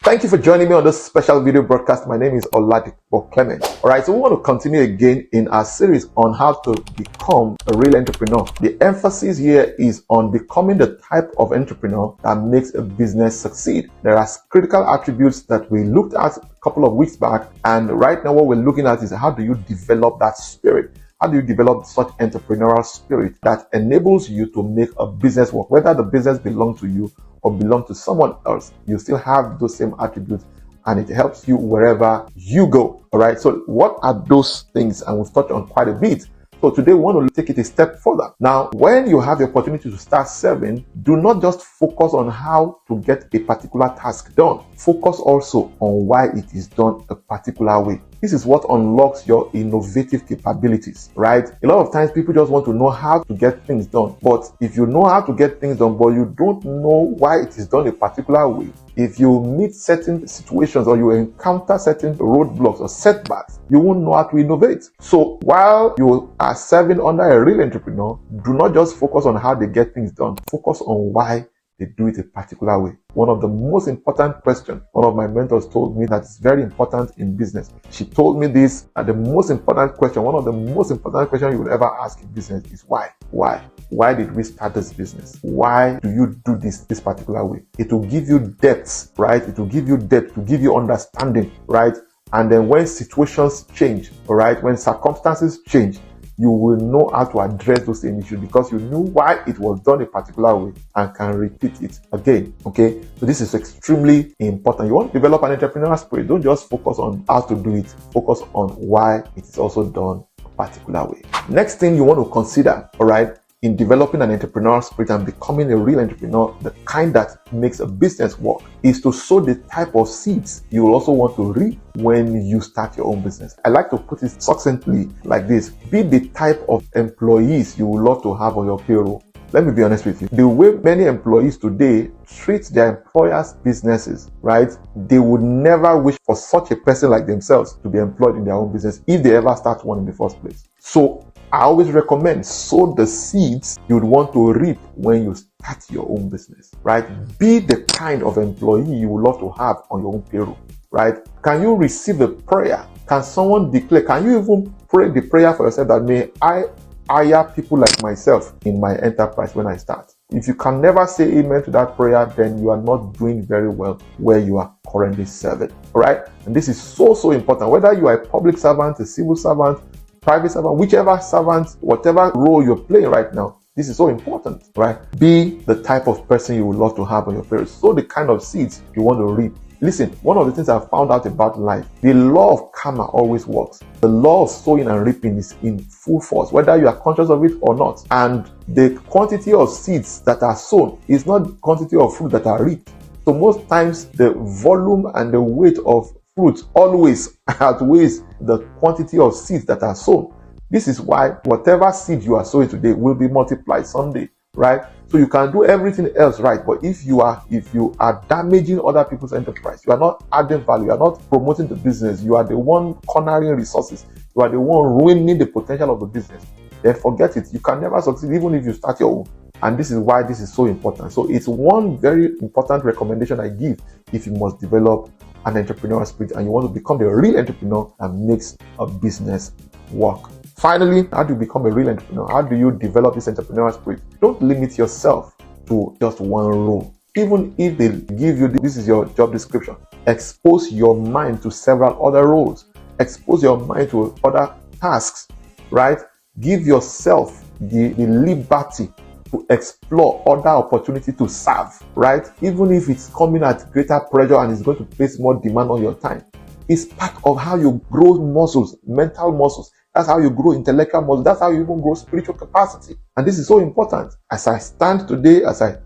Thank you for joining me on this special video broadcast. My name is Oladipupo Clement. Alright, so we want to continue again in our series on how to become a real entrepreneur. The emphasis here is on becoming the type of entrepreneur that makes a business succeed. There are critical attributes that we looked at a couple of weeks back, and right now what we're looking at is how do you develop that spirit? How do you develop such entrepreneurial spirit that enables you to make a business work? Whether the business belongs to you or belong to someone else, you still have those same attributes and it helps you wherever you go. All right. So what are those things? And we've touched on quite a bit. So today we want to take it a step further. Now, when you have the opportunity to start serving, do not just focus on how to get a particular task done. Focus also on why it is done a particular way. This is what unlocks your innovative capabilities, right? A lot of times people just want to know how to get things done. But if you know how to get things done, but you don't know why it is done a particular way, if you meet certain situations or you encounter certain roadblocks or setbacks, you won't know how to innovate. So while you are serving under a real entrepreneur, do not just focus on how they get things done. Focus on why they do it a particular way. One of the most important questions, one of my mentors told me that is very important in business. She told me this, that the most important question, one of the most important questions you will ever ask in business is why? Why? Why did we start this business? Why do you do this particular way? It will give you depth, right? It will give you depth, to give you understanding, right? And then when situations change, all right, when circumstances change, you will know how to address those same issues because you knew why it was done a particular way and can repeat it again. Okay, so this is extremely important. You want to develop an entrepreneurial spirit. Don't just focus on how to do it. Focus on why it is also done a particular way. Next thing you want to consider, all right, in developing an entrepreneurial spirit and becoming a real entrepreneur, the kind that makes a business work, is to sow the type of seeds you will also want to reap when you start your own business. I like to put it succinctly like this: be the type of employees you would love to have on your payroll. Let me be honest with you. The way many employees today treat their employers' businesses, right? They would never wish for such a person like themselves to be employed in their own business if they ever start one in the first place. So I always recommend sow the seeds you'd want to reap when you start your own business, right? Be the kind of employee you would love to have on your own payroll, right? Can you receive a prayer? Can someone declare? Can you even pray the prayer for yourself that may I hire people like myself in my enterprise when I start? If you can never say amen to that prayer, then you are not doing very well where you are currently serving, all right? And this is so important. Whether you are a public servant, a civil servant, private servant, whichever servant, whatever role you're playing right now, this is so important, right? Be the type of person you would love to have on your payroll. So the kind of seeds you want to reap. Listen, one of the things I've found out about life, the law of karma always works. The law of sowing and reaping is in full force, whether you are conscious of it or not. And the quantity of seeds that are sown is not the quantity of fruit that are reaped. So most times the volume and the weight of fruit always outweighs the quantity of seeds that are sown. This is why whatever seed you are sowing today will be multiplied someday, right? So you can do everything else right, but if you are damaging other people's enterprise, you are not adding value, you are not promoting the business, you are the one cornering resources, you are the one ruining the potential of the business, then forget it. You can never succeed even if you start your own. And this is why this is so important. So it's one very important recommendation I give if you must develop an entrepreneurial spirit and you want to become the real entrepreneur that makes a business work. Finally, how do you become a real entrepreneur? How do you develop this entrepreneurial spirit? Don't limit yourself to just one role. Even if they give you this is your job description, expose your mind to several other roles. Expose your mind to other tasks, right? Give yourself the liberty to explore other opportunities to serve, right? Even if it's coming at greater pressure and it's going to place more demand on your time. It's part of how you grow muscles, mental muscles. That's how you grow intellectual muscles. That's how you even grow spiritual capacity. And this is so important. As I stand today, as I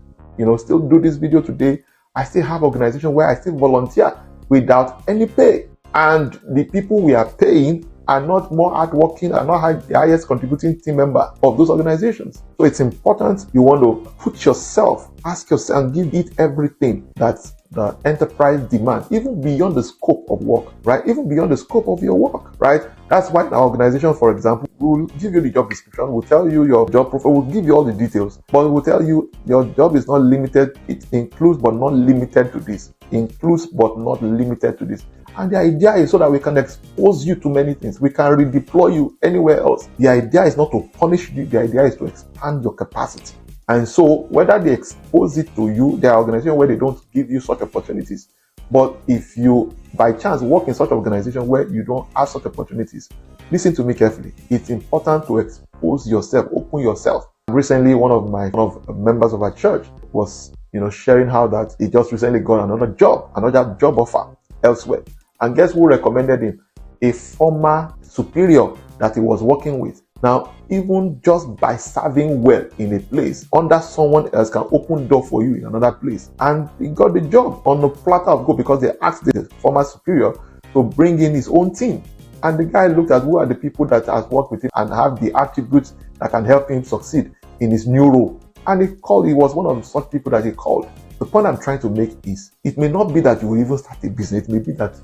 still do this video today, I still have organization where I still volunteer without any pay. And the people we are paying are not more hardworking, are not the highest contributing team member of those organizations. So it's important you want to put yourself, ask yourself, and give it everything that the enterprise demands, even beyond the scope of work, right? Even beyond the scope of your work, right? That's why our organization, for example, will give you the job description, will tell you your job profile, will give you all the details, but it will tell you your job is not limited, it includes but not limited to this. includes but not limited to this. And the idea is so that we can expose you to many things. We can redeploy you anywhere else. The idea is not to punish you. The idea is to expand your capacity. And so whether they expose it to you, there are organizations where they don't give you such opportunities. But if you, by chance, work in such organization where you don't have such opportunities, listen to me carefully. It's important to expose yourself, open yourself. Recently, one of members of our church was, sharing how that he just recently got another job offer elsewhere. And guess who recommended him? A former superior that he was working with. Now, even just by serving well in a place, under someone else can open door for you in another place. And he got the job on a platter of gold because they asked the former superior to bring in his own team. And the guy looked at who are the people that has worked with him and have the attributes that can help him succeed in his new role. And he was one of such people that he called. The point I'm trying to make is, it may not be that you will even start a business. It may be that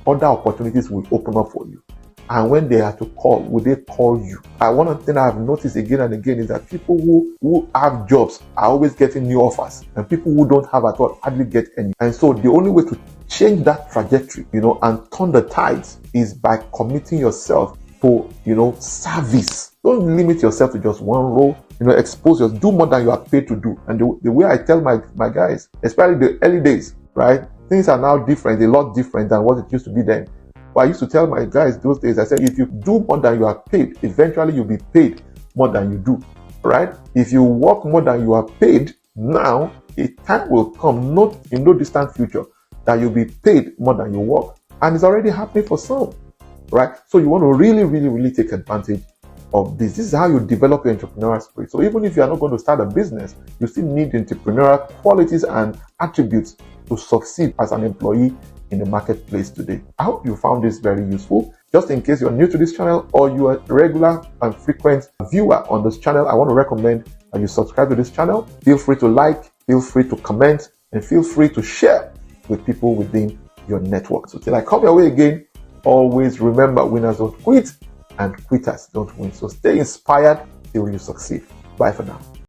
other opportunities will open up for you. And when they are to call, will they call you? And one thing I've noticed again and again is that people who have jobs are always getting new offers. And people who don't have at all hardly get any. And so the only way to change that trajectory, and turn the tides is by committing yourself to, service. Don't limit yourself to just one role. Expose yourself. Do more than you are paid to do. And the way I tell my guys, especially the early days, right? Things are now different, a lot different than what it used to be then. But I used to tell my guys those days, I said, if you do more than you are paid, eventually you'll be paid more than you do, right? If you work more than you are paid now, a time will come, not in no distant future, that you'll be paid more than you work. And it's already happening for some, right? So you want to really, really, really take advantage of this. This is how you develop your entrepreneurial spirit. So even if you are not going to start a business, you still need entrepreneurial qualities and attributes to succeed as an employee in the marketplace today. I hope you found this very useful. Just in case you're new to this channel or you are a regular and frequent viewer on this channel, I want to recommend that you subscribe to this channel. Feel free to like, feel free to comment, and feel free to share with people within your network. So till I come your way again, always remember, winners don't quit and quitters don't win. So stay inspired till you succeed. Bye for now.